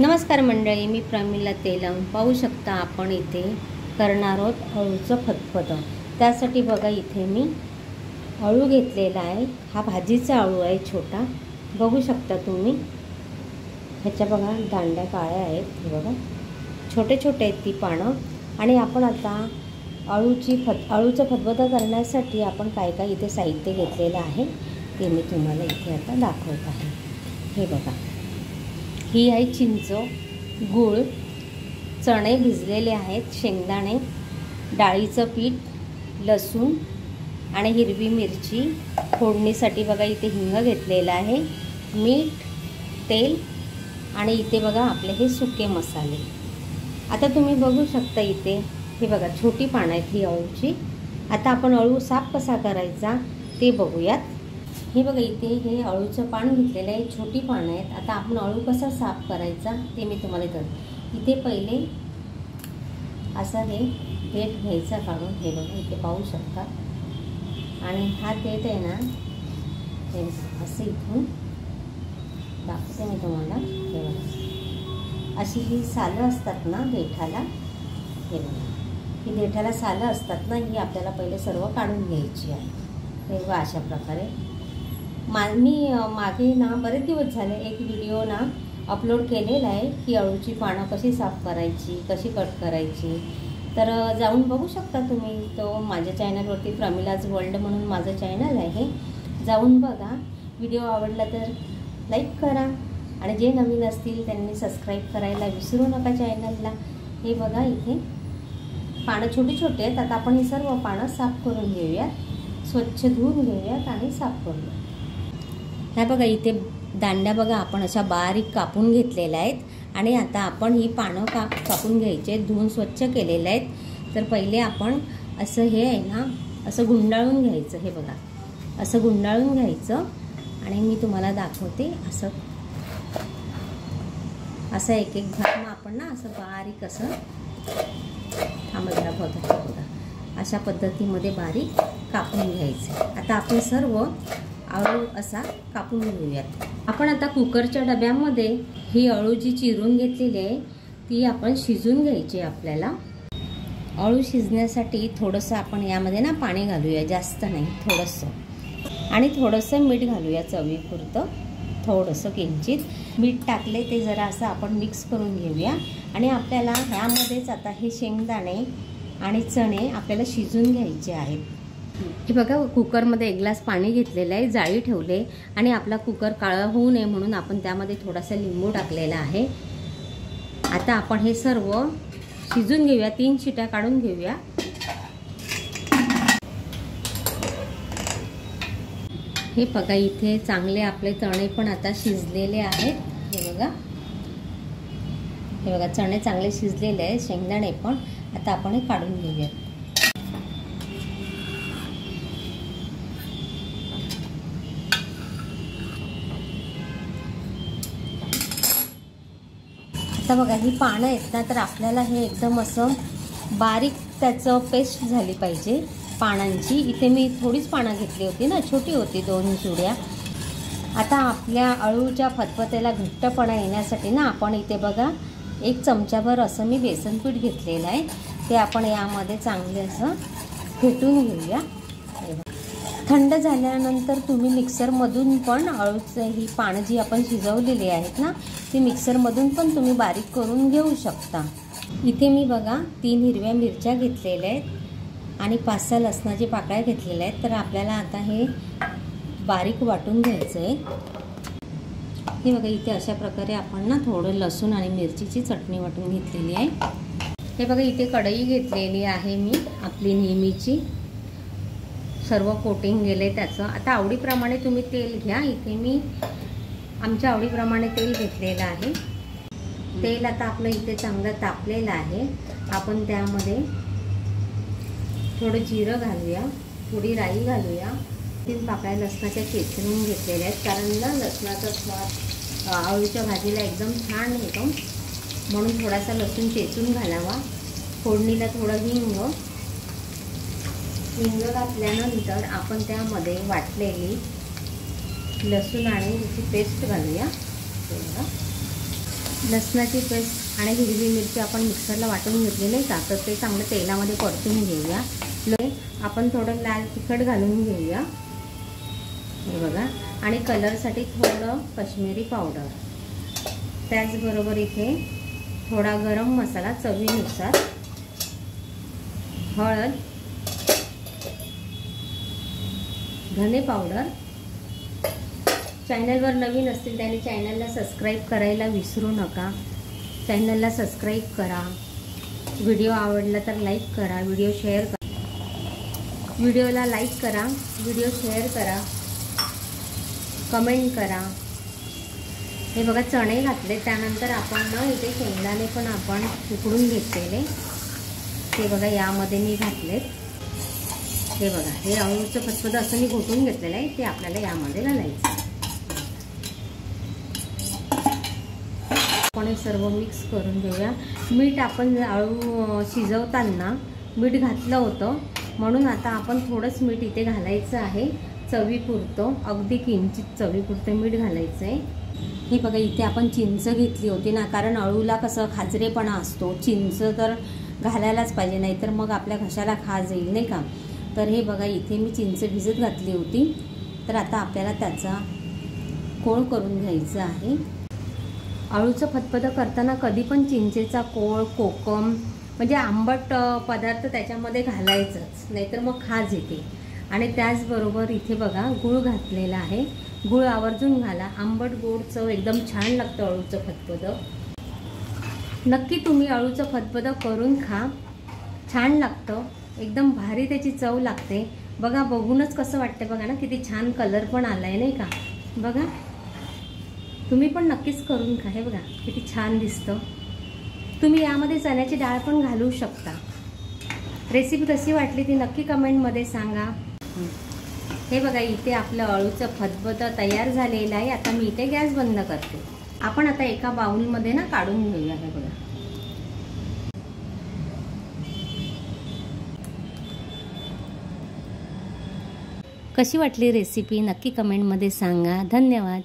नमस्कार मंडळी, मी प्रमिला तेलंग। पाहू शकता आपण इथे करणार आहोत अळूचं फतफद। त्यासाठी बघा इथे मी अळू घेतलेला आहे। हा भाजीचा अळू आहे, छोटा बघू शकता तुम्ही। ह्याच्या बघा दांड्या काळ्या आहेत, हे बघा छोटे छोटे आहेत ती पानं। आणि आपण आता अळूचं फतफद करण्यासाठी आपण काय काय इथे साहित्य घेतलेलं आहे ते मी तुम्हाला इथे आता दाखवत आहे। हे बघा, ही आहे चिंच, गूळ, चणे भिजलेले आहेत, शेंगदाणे, डाळीचं पीठ, लसूण आणि हिरवी मिरची। फोडणीसाठी बघा इथे हिंग घेतलेला आहे, मीठ, तेल आणि इथे बघा आपले हे सुके मसाले। आता तुम्ही बघू शकता इथे हे बघा छोटी पानं आहेत ही अळूची। आता आपण अळू साफ कसा करायचा ते बघूयात। हे बघा इथे हे अळूचं पान घेतलेलं आहे, छोटी पानं आहेत। आता आपण अळू कसा साफ करायचा ते मी तुम्हाला सांगते। इथे पहिले असं हे देठ घ्यायचा काढून, हे बघा इथे पाहू शकता। आणि हा देठ आहे ना, हे असं इथून दाखवते मी तुम्हाला। हे बघा अशी ही सालं असतात ना देठाला, हे बघा ही देठाला सालं असतात ना, ही आपल्याला पहिले सर्व काढून घ्यायची आहे। हे बघा अशा प्रकारे। मी मागे ना बरेच दिवस झाले एक व्हिडिओ ना अपलोड केलेला आहे की अळूची पानं कशी साफ करायची, कशी कट करायची, तर जाऊन बघू शकता तुम्ही। तो माझ्या चॅनलवरती प्रमिलाज वर्ल्ड म्हणून माझं चॅनल आहे, जाऊन बघा। व्हिडिओ आवडला तर लाईक करा आणि जे नवीन असतील त्यांनी सबस्क्राईब करायला विसरू नका चॅनलला। हे बघा इथे पानं छोटी छोटी आहेत। आता आपण ही सर्व पानं साफ करून घेऊयात, स्वच्छ धुवून घेऊयात आणि साफ करूयात। ह्या बघा इथे दांड्या बघा आपण अशा बारीक कापून घेतलेल्या आहेत। आणि आता आपण ही पानं कापून घ्यायचे, धुवून स्वच्छ केलेले आहेत। तर पहिले आपण असं हे आहे ना असं गुंडाळून घ्यायचं, हे बघा असं गुंडाळून घ्यायचं। आणि मी तुम्हाला दाखवते असं असं एक एक भाग मग आपण ना असं बारीक असं थांबवला बघा अशा पद्धतीमध्ये बारीक कापून घ्यायचं। आता आपण सर्व अळू असा कापून घेऊयात। आपण आता कुकरच्या डब्यामध्ये ही अळू जी चिरून घेतलेली आहे ती आपण शिजून घ्यायची। आपल्याला अळू शिजण्यासाठी थोडंसं आपण यामध्ये ना पाणी घालूया, जास्त नाही थोडंसं, आणि थोडंसं मीठ घालूया चवीपुरतं, थोडंसं किंचित मीठ टाकले ते जरा असं आपण मिक्स करून घेऊया। आणि आपल्याला ह्यामध्येच आता हे शेंगदाणे आणि चणे आपल्याला शिजून घ्यायचे आहेत। हे बघा कुकरमध्ये एक ग्लास पाणी घेतलेलं आहे, जाळी ठेवले आणि आपला कुकर काळा होऊ नये म्हणून आपण त्यामध्ये थोडासा लिंबू टाकलेला आहे। आता आपण हे सर्व शिजून घेऊया, 3 शिट्या काढून घेऊया। हे बघा इथे चांगले आपले चणे पण आता शिजलेले आहेत। हे बघा चणे चांगले शिजलेले आहेत, शेंगदाणे पण। आता आपण हे काढून घेऊया। आता बघा ही पानं आहेत ना, तर आपल्याला हे एकदम असं बारीक त्याचं पेस्ट झाली पाहिजे पानांची। इथे मी थोडीच पानं घेतली होती ना, छोटी होती 2 जुड्या। आता आपल्या अळूच्या फतफद्याला घट्टपणा येण्यासाठी ना आपण इथे बघा 1 चमचाभर असं मी बेसन पीठ घेतलेलं आहे, ते आपण यामध्ये चांगले असं फेटून घेऊया। थंड झाल्यानंतर तुम्ही मिक्सरमधून पण अळूचं ही पानं जी आपण शिजवलेली आहेत ना ती मिक्सरमधून पण तुम्ही बारीक करून घेऊ शकता। इथे मी बघा 3 हिरव्या मिरच्या घेतलेल्या आहेत आणि 5-6 लसणाच्या पाकळ्या घेतलेल्या आहेत। तर आपल्याला आता हे बारीक वाटून घ्यायचं आहे। हे बघा इथे अशा प्रकारे आपण ना थोडं लसूण आणि मिरचीची चटणी वाटून घेतलेली आहे। हे बघा इथे कढई घेतलेली आहे मी आपली नेहमीची, सर्व कोटिंग गेले त्याचं। आता आवडीप्रमाणे तुम्ही तेल घ्या, इथे मी आमच्या आवडीप्रमाणे तेल घेतलेलं आहे। तेल आता आपलं इथे चांगलं तापलेलं आहे। आपण त्यामध्ये थोडं जिरं घालूया, थोडी राई घालूया, 3 पाकळ्या लसणाच्या चेचून घेतलेल्या आहेत, कारण ना लसणाचा स्वाद अळूच्या भाजीला एकदम छान येतो म्हणून थोडासा लसूण चेचून घालावा। फोडणीला थोडं हिंग घातल्यानंतर आपण त्यामध्ये वाटलेली लसूण आणि त्याची पेस्ट घालूया। लसणाची पेस्ट आणि हिरवी मिरची आपण मिक्सरला वाटून घेतली नाही का, तर ते चांगलं तेलामध्ये परतून घेऊया. आपण थोडं लाल तिखट घालून घेऊया हे बघा. आणि कलरसाठी थोडं काश्मीरी पावडर. त्याचबरोबर इथे थोडा गरम मसाला चवीनुसार, हळद, धने पावडर. चॅनलवर नवीन असतील त्याने चॅनलला सबस्क्राईब करायला विसरू नका. चॅनलला सबस्क्राईब करा. व्हिडिओ आवडला तर लाईक करा, व्हिडिओ शेअर करा. व्हिडिओला लाईक करा, व्हिडिओ शेअर करा, कमेंट करा. हे बघा चणे घातले. त्यानंतर आपण ना इथे शेंगदाणे पण आपण उकडून घेतलेले ते बघा यामध्ये मी घातलेत. हे बघा हे अळूचं फतफद असं मी घोटून घेतलेलं आहे, ते आपल्याला यामध्ये घालायचं. आपण हे सर्व मिक्स करून घेऊया. मीठ आपण अळू शिजवताना मीठ घातलं होतं, म्हणून आता आपण थोडंच मीठ इथे घालायचं आहे चवीपुरतं. अगदी किंचित चवीपुरतं मीठ घालायचं आहे. हे बघा इथे आपण चिंच घेतली होती ना, कारण अळूला कसं खाजरेपणा असतो. चिंच तर घालायलाच पाहिजे, नाहीतर मग आपल्या घशाला खाज येईल नाही का. तर हे बघा इथे मी चिंच भिजत घातली होती. तर आता आपल्याला त्याचा कोळ करून घ्यायचा आहे. अळूचं फतफद करताना कधी पण चिंचेचा कोळ, कोकम म्हणजे आंबट पदार्थ त्याच्यामध्ये घालायचंच, नाहीतर मग खाज येते. आणि त्याचबरोबर इथे बघा गूळ घातलेला आहे. गूळ आवर्जून घाला. आंबट गोड चव एकदम छान लागतं अळूचं फतफद. नक्की तुम्ही अळूचं फतफद करून खा. छान लागतं, एकदम भारी त्याची चव लागते. बघा बघूनच कसं वाटतं बघा ना, किती छान कलर पण आलाय नाही का. बघा तुम्ही पण नक्कीच करून खा. हे बघा किती छान दिसतं. तुम्ही यामध्ये चण्याची डाळ पण घालू शकता. रेसिपी कशी वाटली ती नक्की कमेंटमध्ये सांगा. हे बघा इथे आपलं अळूचं फतफद तयार झालेलं आहे. आता मी इथे गॅस बंद करते. आपण आता एका बाउलमध्ये ना काढून घेऊया. हे बघा कशी वाटली रेसिपी नक्की कमेंटमध्ये सांगा. धन्यवाद.